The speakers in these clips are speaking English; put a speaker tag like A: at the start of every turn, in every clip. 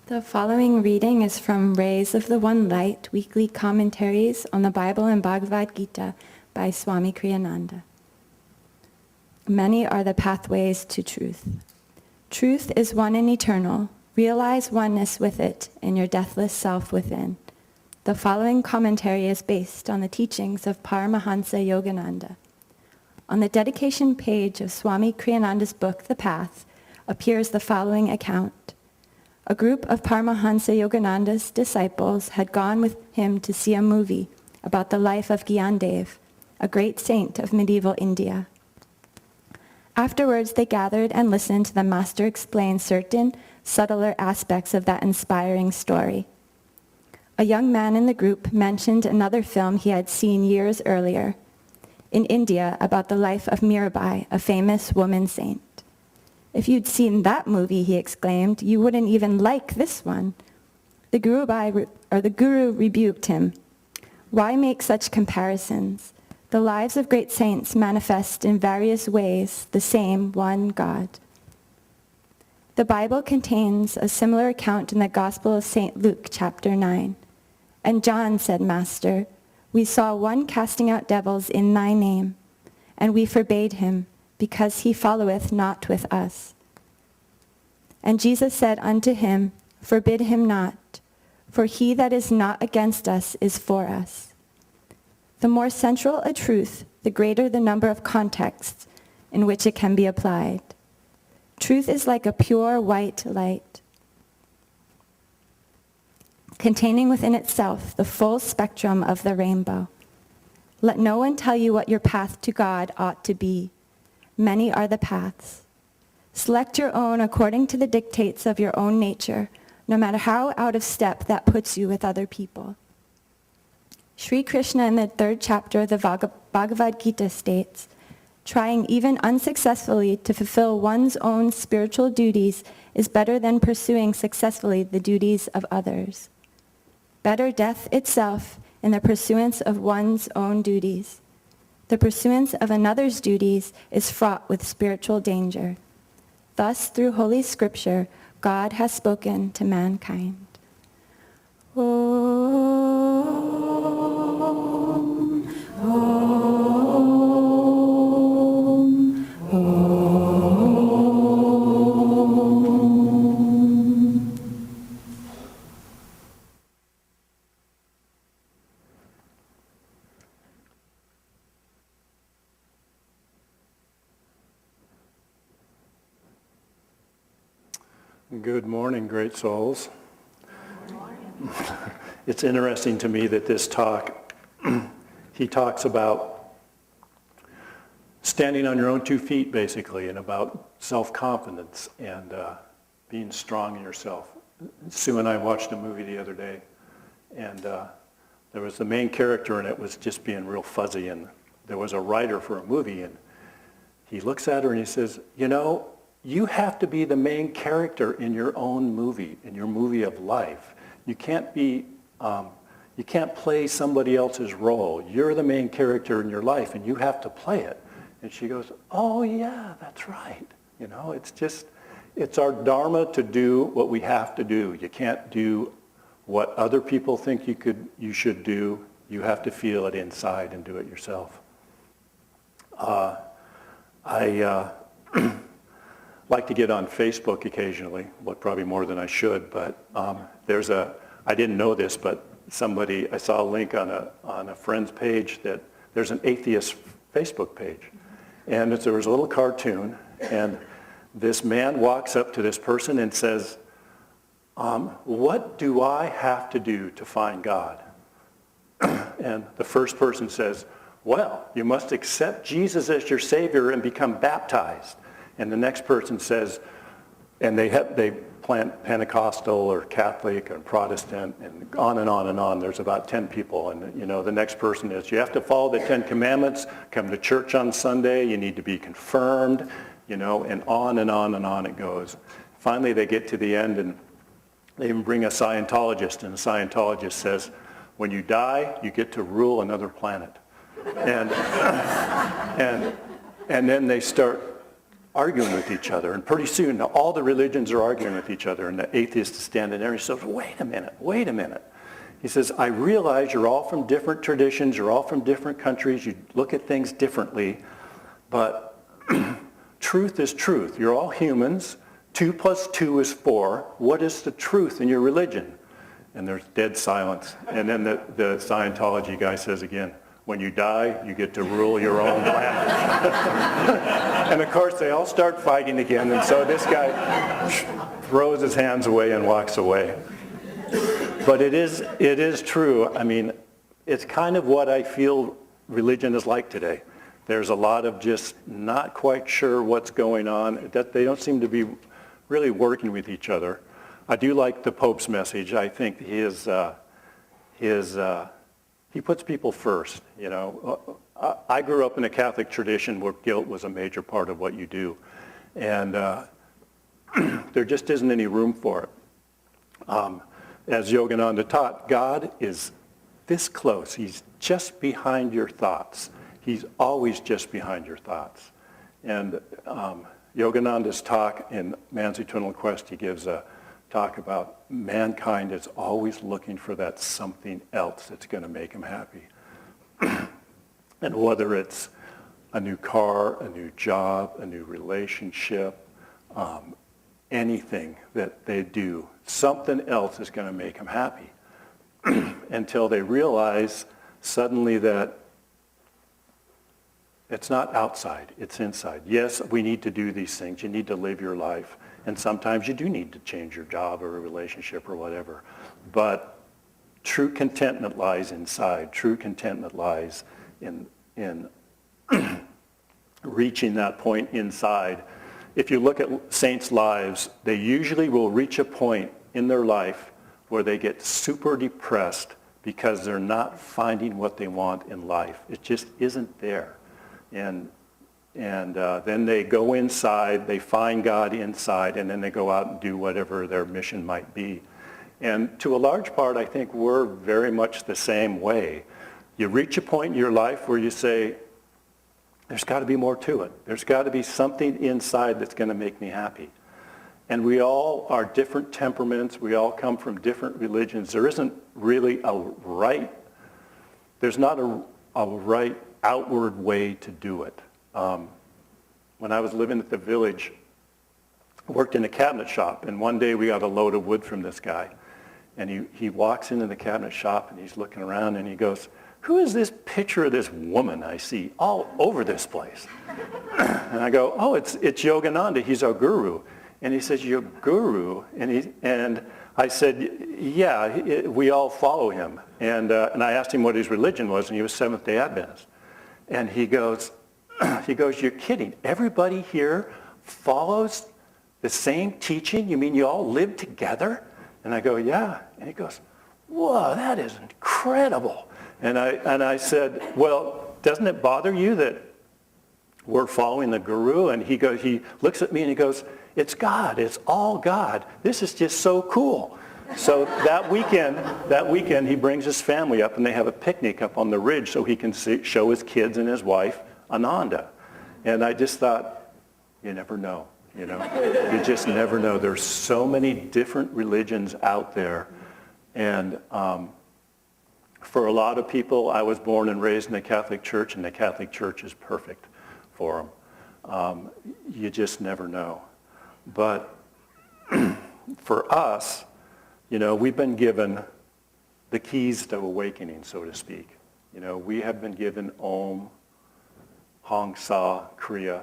A: The following reading is from Rays of the One Light, Weekly Commentaries on the Bible and Bhagavad Gita by Swami Kriyananda. Many are the pathways to truth. Truth is one and eternal. Realize oneness with it in your deathless self within. The following commentary is based on the teachings of Paramahansa Yogananda. On the dedication page of Swami Kriyananda's book, The Path, appears the following account. A group of Paramahansa Yogananda's disciples had gone with him to see a movie about the life of Gyandev, a great saint of medieval India. Afterwards, they gathered and listened to the master explain certain subtler aspects of that inspiring story. A young man in the group mentioned another film he had seen years earlier in India about the life of Mirabai, a famous woman saint. If you'd seen that movie, he exclaimed, you wouldn't even like this one. The guru rebuked him. Why make such comparisons? The lives of great saints manifest in various ways the same one God. The Bible contains a similar account in the Gospel of St. Luke, chapter 9. And John said, Master, we saw one casting out devils in thy name, and we forbade him, because he followeth not with us. And Jesus said unto him, Forbid him not, for he that is not against us is for us. The more central a truth, the greater the number of contexts in which it can be applied. Truth is like a pure white light, containing within itself the full spectrum of the rainbow. Let no one tell you what your path to God ought to be. Many are the paths. Select your own according to the dictates of your own nature, no matter how out of step that puts you with other people. Sri Krishna in the 3rd chapter of the Bhagavad Gita states, trying even unsuccessfully to fulfill one's own spiritual duties is better than pursuing successfully the duties of others. Better death itself in the pursuance of one's own duties. The pursuance of another's duties is fraught with spiritual danger. Thus, through Holy Scripture, God has spoken to mankind. Om, Om, Om.
B: Good morning, great souls. It's interesting to me that this talk, he talks about standing on your own 2 feet, basically, and about self-confidence and being strong in yourself. Sue and I watched a movie the other day, and there was the main character, and it was just being real fuzzy, and there was a writer for a movie, and he looks at her and he says, you know, you have to be the main character in your own movie, in your movie of life. You can't be, you can't play somebody else's role. You're the main character in your life, and you have to play it. And she goes, oh yeah, that's right. You know, it's our dharma to do what we have to do. You can't do what other people think you should do. You have to feel it inside and do it yourself. I like to get on Facebook occasionally, probably more than I should, but I didn't know this, but I saw a link on a friend's page that there's an atheist Facebook page. And there was a little cartoon, and this man walks up to this person and says, what do I have to do to find God? And the first person says, well, you must accept Jesus as your Savior and become baptized. And the next person says, and they plant Pentecostal or Catholic or Protestant and on and on and on. There's about 10 people. And, you know, the next person is, you have to follow the 10 Commandments, come to church on Sunday, you need to be confirmed, you know, and on and on and on it goes. Finally, they get to the end, and they even bring a Scientologist, and the Scientologist says, when you die, you get to rule another planet. And then they start arguing with each other. And pretty soon, all the religions are arguing with each other. And the atheist is standing there. He says, wait a minute. He says, I realize you're all from different traditions. You're all from different countries. You look at things differently. But truth is truth. You're all humans. 2 plus 2 is 4. What is the truth in your religion? And there's dead silence. And then the Scientology guy says again, when you die, you get to rule your own planet. And of course, they all start fighting again. And so this guy throws his hands away and walks away. But it is true. I mean, it's kind of what I feel religion is like today. There's a lot of just not quite sure what's going on, that they don't seem to be really working with each other. I do like the Pope's message. I think he puts people first, you know. I grew up in a Catholic tradition where guilt was a major part of what you do. And there just isn't any room for it. As Yogananda taught, God is this close. He's just behind your thoughts. He's always just behind your thoughts. And Yogananda's talk in Man's Eternal Quest, he gives a talk about mankind is always looking for that something else that's going to make him happy. And whether it's a new car, a new job, a new relationship, anything that they do, something else is going to make them happy. Until they realize suddenly that it's not outside, it's inside. Yes, we need to do these things. You need to live your life. And sometimes you do need to change your job or a relationship or whatever. But true contentment lies inside. True contentment lies in reaching that point inside. If you look at saints' lives, they usually will reach a point in their life where they get super depressed because they're not finding what they want in life. It just isn't there. And then they go inside, they find God inside, and then they go out and do whatever their mission might be. And to a large part, I think we're very much the same way. You reach a point in your life where you say, there's got to be more to it. There's got to be something inside that's going to make me happy. And we all are different temperaments. We all come from different religions. There isn't really there's not a right outward way to do it. When I was living at the village, I worked in a cabinet shop, and one day we got a load of wood from this guy. And he walks into the cabinet shop, and he's looking around, and he goes, who is this picture of this woman I see all over this place? And I go, oh, it's Yogananda. He's our guru. And he says, your guru? And I said, yeah, we all follow him. And I asked him what his religion was, and he was Seventh-day Adventist. And he goes, you're kidding. Everybody here follows the same teaching? You mean you all live together? And I go, yeah. And he goes, whoa, that is incredible. And I said, well, doesn't it bother you that we're following the guru? And he looks at me and he goes, it's God. It's all God. This is just so cool. So that weekend he brings his family up and they have a picnic up on the ridge so he can show his kids and his wife Ananda. And I just thought, you never know, you know. You just never know. There's so many different religions out there. And for a lot of people, I was born and raised in the Catholic Church, and the Catholic Church is perfect for them. You just never know. But for us, you know, we've been given the keys to awakening, so to speak. You know, we have been given Om, Hong Sa, Kriya,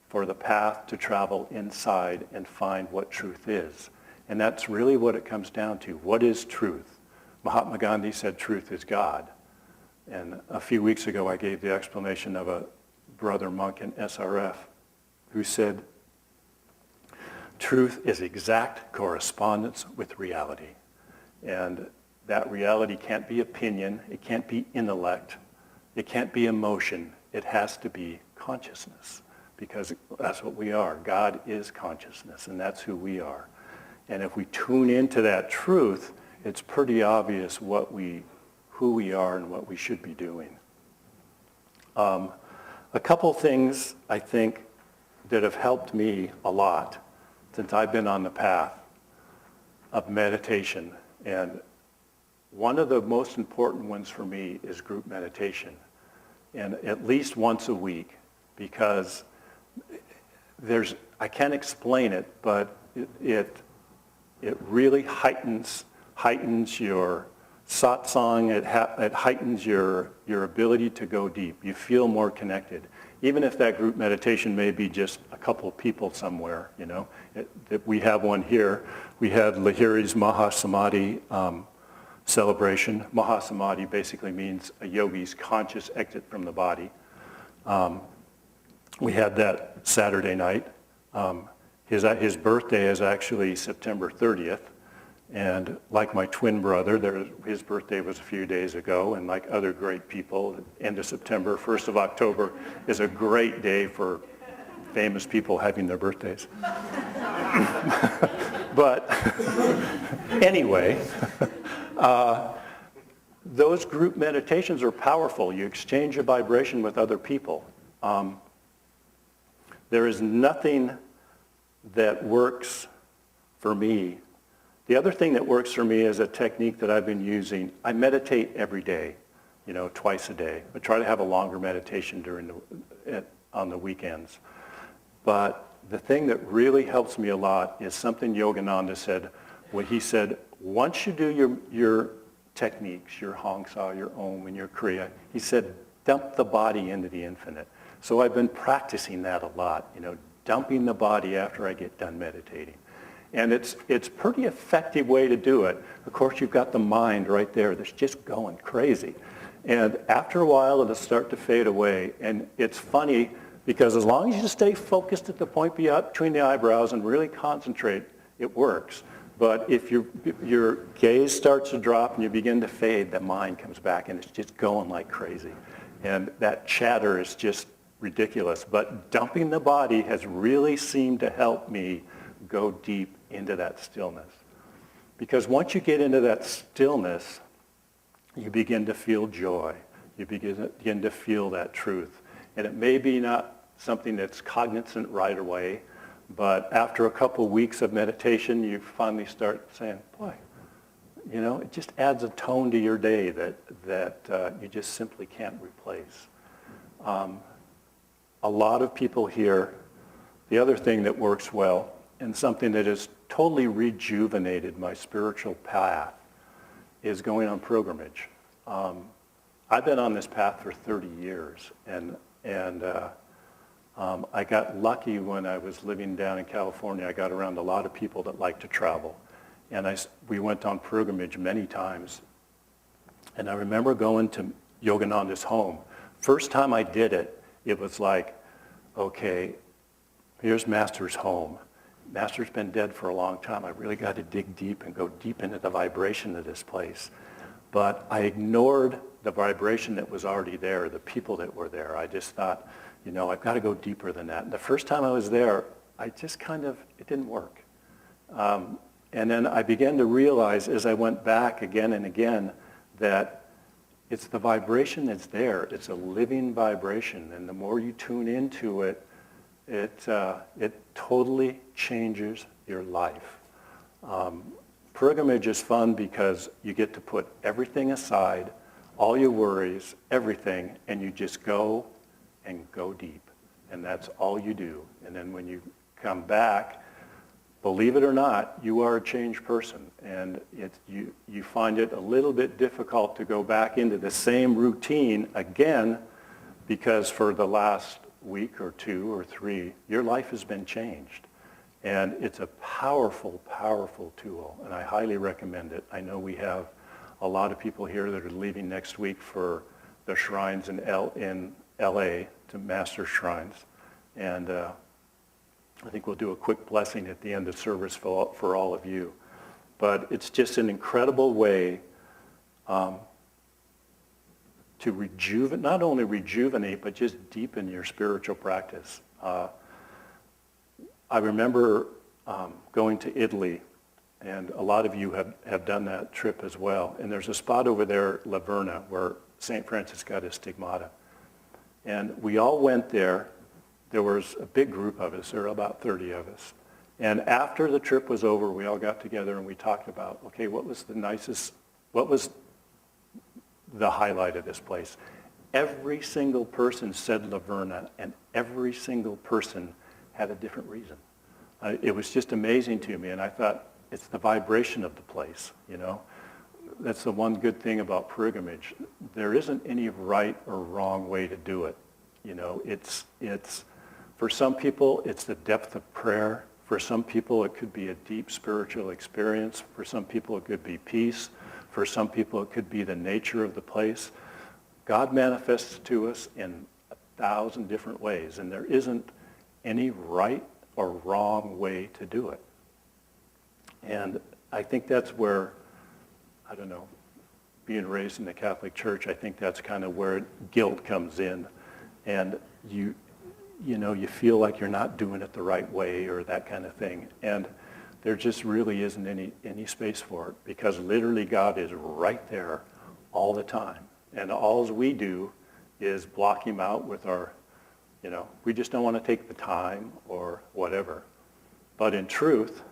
B: for the path to travel inside and find what truth is. And that's really what it comes down to. What is truth? Mahatma Gandhi said truth is God. And a few weeks ago, I gave the explanation of a brother monk in SRF who said, truth is exact correspondence with reality. And that reality can't be opinion, it can't be intellect, it can't be emotion, it has to be consciousness, because that's what we are. God is consciousness, and that's who we are. And if we tune into that truth, it's pretty obvious who we are and what we should be doing. A couple things I think that have helped me a lot since I've been on the path of meditation. And one of the most important ones for me is group meditation, and at least once a week, because I can't explain it, but it really heightens your satsang. It heightens your ability to go deep. You feel more connected, even if that group meditation may be just a couple of people somewhere. We have one here. We had Lahiri's Mahasamadhi celebration. Mahasamadhi basically means a yogi's conscious exit from the body. We had that Saturday night. His birthday is actually September 30th. And like my twin brother, his birthday was a few days ago, and like other great people, end of September, 1st of October is a great day for famous people having their birthdays. But anyway, those group meditations are powerful. You exchange a vibration with other people. There is nothing that works for me. The other thing that works for me is a technique that I've been using. I meditate every day, twice a day. I try to have a longer meditation on the weekends. But the thing that really helps me a lot is something Yogananda said, when he said, once you do your techniques, your Hong Sa, your Om, and your Kriya, he said, dump the body into the infinite. So I've been practicing that a lot, dumping the body after I get done meditating. And it's a pretty effective way to do it. Of course, you've got the mind right there that's just going crazy. And after a while, it'll start to fade away. And it's funny because as long as you stay focused at the point between the eyebrows and really concentrate, it works. But if your gaze starts to drop and you begin to fade, the mind comes back and it's just going like crazy. And that chatter is just ridiculous. But dumping the body has really seemed to help me go deep into that stillness. Because once you get into that stillness, you begin to feel joy. You begin to feel that truth. And it may be not something that's cognizant right away, but after a couple of weeks of meditation, you finally start saying, boy, it just adds a tone to your day that you just simply can't replace. A lot of people here, the other thing that works well, and something that has totally rejuvenated my spiritual path, is going on pilgrimage. I've been on this path for 30 years, and I got lucky when I was living down in California. I got around a lot of people that like to travel, and we went on pilgrimage many times. And I remember going to Yogananda's home. First time I did it, it was like, okay, here's Master's home. Master's been dead for a long time. I really got to dig deep and go deep into the vibration of this place. But I ignored the vibration that was already there, the people that were there. I just thought, I've got to go deeper than that. And the first time I was there, it didn't work. And then I began to realize as I went back again and again that it's the vibration that's there. It's a living vibration. And the more you tune into it, it totally changes your life. Pilgrimage is fun because you get to put everything aside, all your worries, everything, and you just go and go deep. And that's all you do. And then when you come back, believe it or not, you are a changed person. And you find it a little bit difficult to go back into the same routine again because for the last week or 2 or 3, your life has been changed. And it's a powerful, powerful tool, and I highly recommend it. I know we have a lot of people here that are leaving next week for the shrines in LA, to Master Shrines. And I think we'll do a quick blessing at the end of service for all of you. But it's just an incredible way to not only rejuvenate, but just deepen your spiritual practice. I remember going to Italy, and a lot of you have done that trip as well. And there's a spot over there, La Verna, where St. Francis got his stigmata. And we all went there, there was a big group of us. There were about 30 of us. And after the trip was over, we all got together and we talked about, okay, what was the highlight of this place? Every single person said Laverna, and every single person had a different reason. It was just amazing to me, and I thought, it's the vibration of the place, you know? That's the one good thing about pilgrimage. There isn't any right or wrong way to do it. You know, it's for some people, it's the depth of prayer. For some people, it could be a deep spiritual experience. For some people, it could be peace. For some people, it could be the nature of the place. God manifests to us in 1,000 different ways, and there isn't any right or wrong way to do it. And I think that's where, I don't know, being raised in the Catholic Church, I think that's kind of where guilt comes in. And you know, you feel like you're not doing it the right way or that kind of thing. And there just really isn't any space for it, because literally God is right there all the time. And all we do is block him out with our, you know, we just don't want to take the time or whatever. But in truth,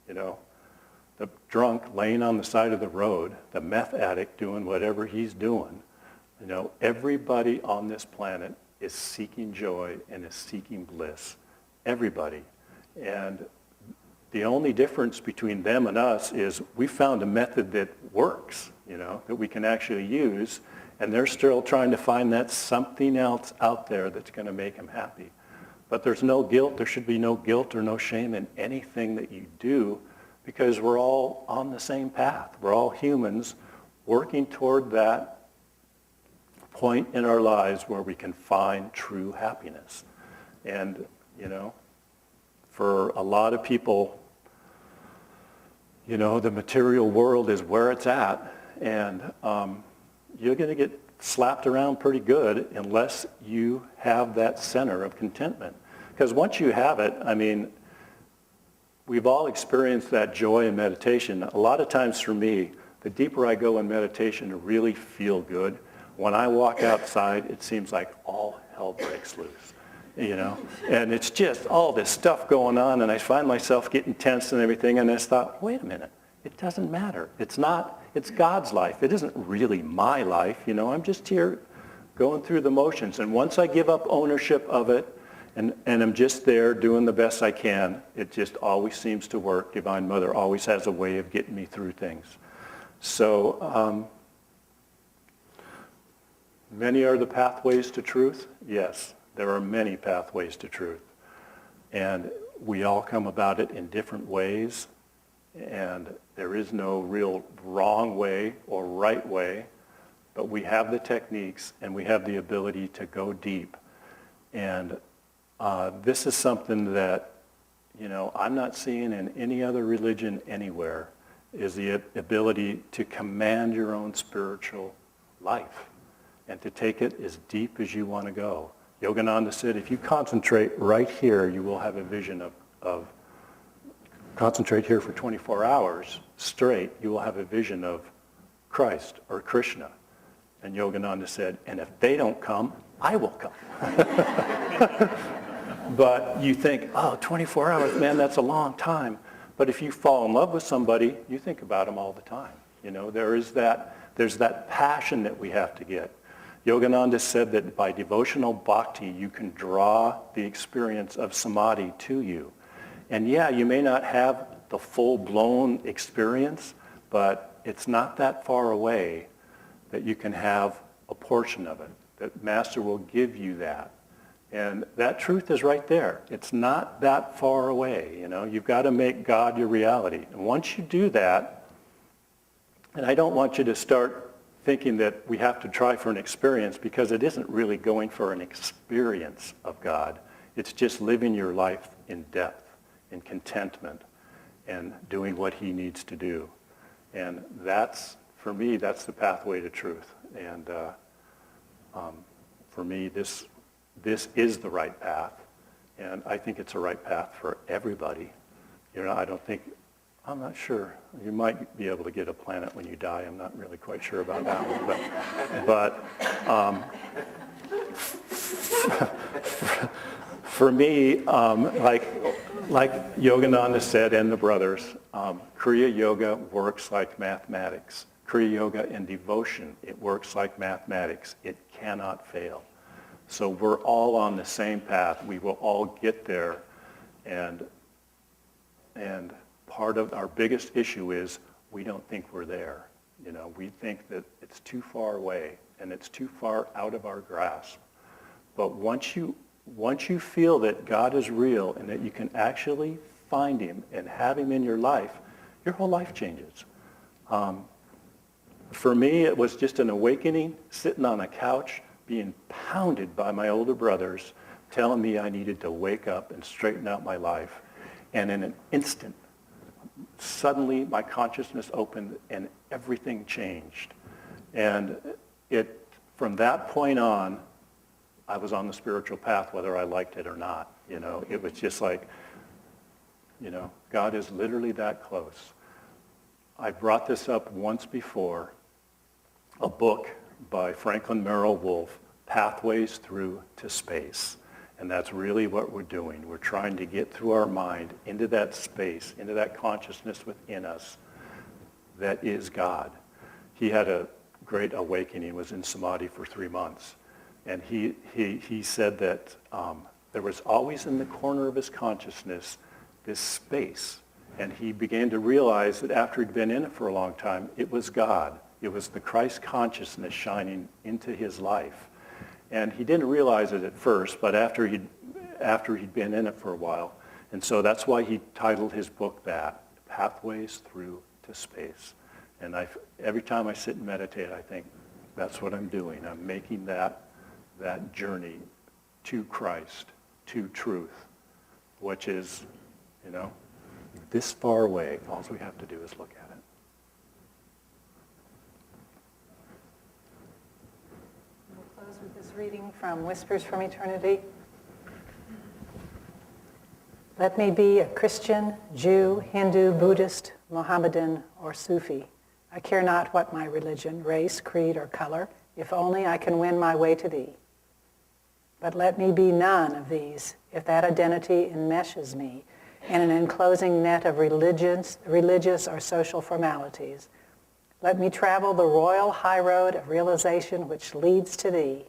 B: you know, the drunk laying on the side of the road, the meth addict doing whatever he's doing, you know, everybody on this planet is seeking joy and is seeking bliss. Everybody. And the only difference between them and us is we found a method that works, you know, that we can actually use, and they're still trying to find that something else out there that's going to make them happy. But there's no guilt. There should be no guilt or no shame in anything that you do, because we're all on the same path. We're all humans working toward that point in our lives where we can find true happiness. And, you know, for a lot of people, you know, the material world is where it's at, and you're going to get slapped around pretty good unless you have that center of contentment. Because once you have it, I mean, we've all experienced that joy in meditation. A lot of times for me, the deeper I go in meditation to really feel good, when I walk outside, it seems like all hell breaks loose, you know? And it's just all this stuff going on, and I find myself getting tense and everything, and I just thought, wait a minute, it doesn't matter. It's God's life. It isn't really my life, you know? I'm just here going through the motions, and once I give up ownership of it, and I'm just there doing the best I can, it just always seems to work. Divine Mother always has a way of getting me through things. So many are the pathways to truth. Yes, there are many pathways to truth. And we all come about it in different ways. And there is no real wrong way or right way. But we have the techniques and we have the ability to go deep. And this is something that, you know, I'm not seeing in any other religion anywhere, is the ability to command your own spiritual life and to take it as deep as you want to go. Yogananda said, if you concentrate right here, you will have a vision of concentrate here for 24 hours straight, you will have a vision of Christ or Krishna. And Yogananda said, and if they don't come, I will come. But you think, oh, 24 hours, man, that's a long time. But if you fall in love with somebody, you think about them all the time. You know, there's that passion that we have to get. Yogananda said that by devotional bhakti, you can draw the experience of samadhi to you. And yeah, you may not have the full-blown experience, but it's not that far away that you can have a portion of it, that Master will give you that. And that truth is right there. It's not that far away, you know. You've got to make God your reality. And once you do that, and I don't want you to start thinking that we have to try for an experience, because it isn't really going for an experience of God. It's just living your life in depth, in contentment, and doing what he needs to do. And that's, for me, that's the pathway to truth. And for me, this is the right path, and I think it's the right path for everybody. You know, I'm not sure. You might be able to get a planet when you die. I'm not really quite sure about that one. But For me, like Yogananda said and the brothers, Kriya Yoga works like mathematics. Kriya Yoga in devotion, it works like mathematics. It cannot fail. So we're all on the same path. We will all get there. And part of our biggest issue is we don't think we're there. You know, we think that it's too far away and it's too far out of our grasp. But once you feel that God is real and that you can actually find him and have him in your life, your whole life changes. For me, it was just an awakening, sitting on a couch, being pounded by my older brothers, telling me I needed to wake up and straighten out my life. And in an instant, suddenly my consciousness opened and everything changed. And from that point on, I was on the spiritual path, whether I liked it or not. You know, it was just like, you know, God is literally that close. I brought this up once before, a book by Franklin Merrill Wolff, Pathways Through to Space. And that's really what we're doing. We're trying to get through our mind into that space, into that consciousness within us that is God. He had a great awakening, was in Samadhi for 3 months. And he said that there was always in the corner of his consciousness this space. And he began to realize that after he'd been in it for a long time, it was God. It was the Christ consciousness shining into his life. And he didn't realize it at first, but after he'd been in it for a while. And so that's why he titled his book that, Pathways Through to Space. And every time I sit and meditate, I think, that's what I'm doing. I'm making that journey to Christ, to truth, which is, you know, this far away. All we have to do is look at it.
C: We'll close with this reading from Whispers from Eternity. Let me be a Christian, Jew, Hindu, Buddhist, Mohammedan, or Sufi. I care not what my religion, race, creed, or color, if only I can win my way to thee. But let me be none of these, if that identity enmeshes me in an enclosing net of religious or social formalities. Let me travel the royal high road of realization which leads to thee.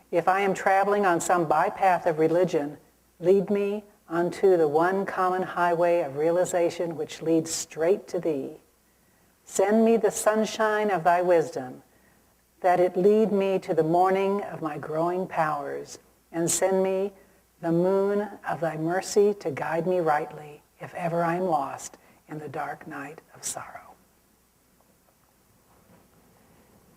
C: If I am traveling on some bypath of religion, lead me unto the one common highway of realization which leads straight to thee. Send me the sunshine of thy wisdom, that it lead me to the morning of my growing powers, and send me the moon of thy mercy to guide me rightly, if ever I am lost in the dark night of sorrow.